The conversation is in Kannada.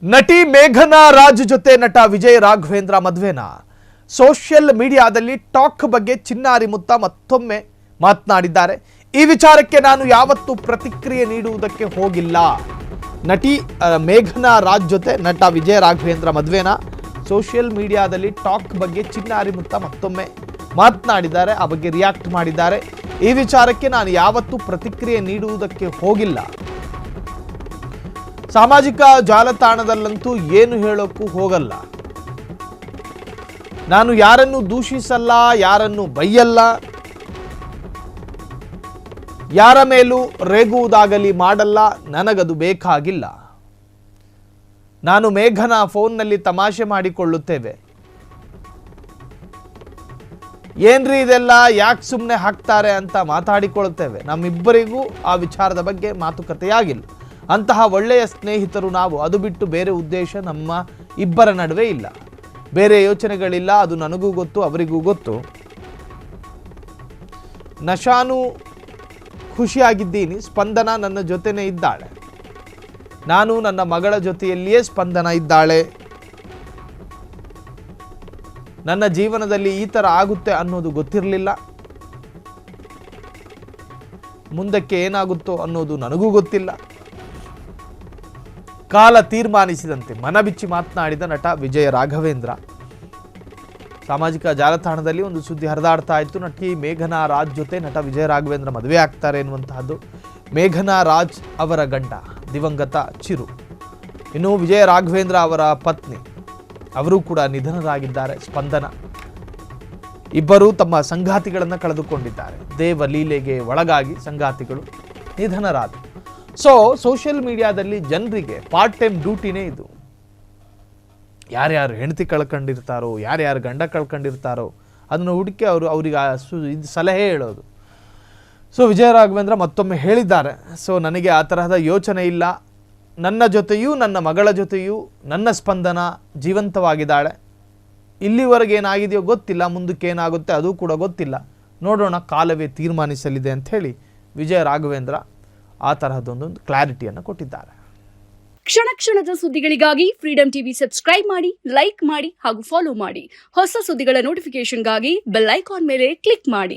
ನಟಿ ಮೇಘನಾ ರಾಜ್ ಜೊತೆ ನಟ ವಿಜಯ್ ರಾಘವೇಂದ್ರ ಮದುವೆನ ಸೋಷಿಯಲ್ ಮೀಡಿಯಾದಲ್ಲಿ ಟಾಕ್ ಬಗ್ಗೆ ಚಿನ್ನಾರಿ ಮುತ್ತ ಮತ್ತೊಮ್ಮೆ ಮಾತನಾಡಿದ್ದಾರೆ. ಈ ವಿಚಾರಕ್ಕೆ ನಾನು ಯಾವತ್ತೂ ಪ್ರತಿಕ್ರಿಯೆ ನೀಡುವುದಕ್ಕೆ ಹೋಗಿಲ್ಲ. ನಟಿ ಮೇಘನಾ ರಾಜ್ ಜೊತೆ ನಟ ವಿಜಯ್ ರಾಘವೇಂದ್ರ ಮದುವೆನ ಸೋಷಿಯಲ್ ಮೀಡಿಯಾದಲ್ಲಿ ಟಾಕ್ ಬಗ್ಗೆ ಚಿನ್ನಾರಿ ಮುತ್ತ ಮತ್ತೊಮ್ಮೆ ಮಾತನಾಡಿದ್ದಾರೆ. ಆ ಬಗ್ಗೆ ರಿಯಾಕ್ಟ್ ಮಾಡಿದ್ದಾರೆ. ಈ ವಿಚಾರಕ್ಕೆ ನಾನು ಯಾವತ್ತೂ ಪ್ರತಿಕ್ರಿಯೆ ನೀಡುವುದಕ್ಕೆ ಹೋಗಿಲ್ಲ. ಸಾಮಾಜಿಕ ಜಾಲತಾಣದಲ್ಲಂತೂ ಏನು ಹೇಳೋಕ್ಕೂ ಹೋಗಲ್ಲ. ನಾನು ಯಾರನ್ನು ದೂಷಿಸಲ್ಲ, ಯಾರನ್ನು ಬೈಯಲ್ಲ, ಯಾರ ಮೇಲೂ ರೇಗುವುದಾಗಲಿ ಮಾಡಲ್ಲ. ನನಗದು ಬೇಕಾಗಿಲ್ಲ. ನಾನು ಮೇಘನಾ ಫೋನ್ನಲ್ಲಿ ತಮಾಷೆ ಮಾಡಿಕೊಳ್ಳುತ್ತೇವೆ. ಏನ್ರಿ ಇದೆಲ್ಲ, ಯಾಕೆ ಸುಮ್ಮನೆ ಹಾಕ್ತಾರೆ ಅಂತ ಮಾತಾಡಿಕೊಳ್ಳುತ್ತೇವೆ. ನಮ್ಮಿಬ್ಬರಿಗೂ ಆ ವಿಚಾರದ ಬಗ್ಗೆ ಮಾತುಕತೆಯಾಗಿಲ್ಲ. ಅಂತಹ ಒಳ್ಳೆಯ ಸ್ನೇಹಿತರು ನಾವು. ಅದು ಬಿಟ್ಟು ಬೇರೆ ಉದ್ದೇಶ ನಮ್ಮ ಇಬ್ಬರ ನಡುವೆ ಇಲ್ಲ. ಬೇರೆ ಯೋಚನೆಗಳಿಲ್ಲ. ಅದು ನನಗೂ ಗೊತ್ತು, ಅವರಿಗೂ ಗೊತ್ತು. ನಶಾನು ಖುಷಿಯಾಗಿದ್ದೀನಿ. ಸ್ಪಂದನ ನನ್ನ ಜೊತೆನೇ ಇದ್ದಾಳೆ. ನಾನು ನನ್ನ ಮಗಳ ಜೊತೆಯಲ್ಲಿಯೇ ಸ್ಪಂದನ ಇದ್ದಾಳೆ. ನನ್ನ ಜೀವನದಲ್ಲಿ ಈ ಥರ ಆಗುತ್ತೆ ಅನ್ನೋದು ಗೊತ್ತಿರಲಿಲ್ಲ. ಮುಂದಕ್ಕೆ ಏನಾಗುತ್ತೋ ಅನ್ನೋದು ನನಗೂ ಗೊತ್ತಿಲ್ಲ. ಕಾಲ ತೀರ್ಮಾನಿಸಿದಂತೆ ಮನಬಿಚ್ಚಿ ಮಾತನಾಡಿದ ನಟ ವಿಜಯ ರಾಘವೇಂದ್ರ. ಸಾಮಾಜಿಕ ಜಾಲತಾಣದಲ್ಲಿ ಒಂದು ಸುದ್ದಿ ಹರಿದಾಡ್ತಾ ಇತ್ತು. ನಟಿ ಮೇಘನಾ ರಾಜ್ ಜೊತೆ ನಟ ವಿಜಯ ರಾಘವೇಂದ್ರ ಮದುವೆ ಆಗ್ತಾರೆ ಎನ್ನುವಂತಹದ್ದು. ಮೇಘನಾ ರಾಜ್ ಅವರ ಗಂಡ ದಿವಂಗತ ಚಿರು, ಇನ್ನು ವಿಜಯ ರಾಘವೇಂದ್ರ ಅವರ ಪತ್ನಿ ಅವರು ಕೂಡ ನಿಧನರಾಗಿದ್ದಾರೆ. ಸ್ಪಂದನ ಇಬ್ಬರು ತಮ್ಮ ಸಂಗಾತಿಗಳನ್ನು ಕಳೆದುಕೊಂಡಿದ್ದಾರೆ. ದೇವಲೀಲೆಗೆ ಒಳಗಾಗಿ ಸಂಗಾತಿಗಳು ನಿಧನರಾದರು. ಸೊ ಸೋಷಿಯಲ್ ಮೀಡಿಯಾದಲ್ಲಿ ಜನರಿಗೆ ಪಾರ್ಟ್ ಟೈಮ್ ಡ್ಯೂಟಿನೇ ಇದು. ಯಾರ್ಯಾರು ಹೆಂಡತಿ ಕಳ್ಕೊಂಡಿರ್ತಾರೋ, ಯಾರ್ಯಾರು ಗಂಡ ಕಳ್ಕೊಂಡಿರ್ತಾರೋ ಅದನ್ನು ಹುಡುಕಿ ಅವ್ರಿಗೆ ಇದು ಸಲಹೆ ಹೇಳೋದು. ಸೊ ವಿಜಯ ರಾಘವೇಂದ್ರ ಮತ್ತೊಮ್ಮೆ ಹೇಳಿದ್ದಾರೆ, ಸೊ ನನಗೆ ಆ ತರಹದ ಯೋಚನೆ ಇಲ್ಲ. ನನ್ನ ಜೊತೆಯೂ ನನ್ನ ಮಗಳ ಜೊತೆಯೂ ನನ್ನ ಸ್ಪಂದನ ಜೀವಂತವಾಗಿದ್ದಾಳೆ. ಇಲ್ಲಿವರೆಗೆ ಏನಾಗಿದೆಯೋ ಗೊತ್ತಿಲ್ಲ, ಮುಂದಕ್ಕೆ ಏನಾಗುತ್ತೆ ಅದು ಕೂಡ ಗೊತ್ತಿಲ್ಲ. ನೋಡೋಣ, ಕಾಲವೇ ತೀರ್ಮಾನಿಸಲಿದೆ ಅಂಥೇಳಿ ವಿಜಯ ರಾಘವೇಂದ್ರ ಆ ತರಹದೊಂದೊಂದು ಕ್ಲಾರಿಟಿಯನ್ನು ಕೊಟ್ಟಿದ್ದಾರೆ. ಕ್ಷಣ ಕ್ಷಣದ ಸುದ್ದಿಗಳಿಗಾಗಿ ಫ್ರೀಡಂ ಟಿವಿ ಸಬ್ಸ್ಕ್ರೈಬ್ ಮಾಡಿ, ಲೈಕ್ ಮಾಡಿ ಹಾಗೂ ಫಾಲೋ ಮಾಡಿ. ಹೊಸ ಸುದ್ದಿಗಳ ನೋಟಿಫಿಕೇಶನ್ಗಾಗಿ ಬೆಲ್ ಐಕಾನ್ ಮೇಲೆ ಕ್ಲಿಕ್ ಮಾಡಿ.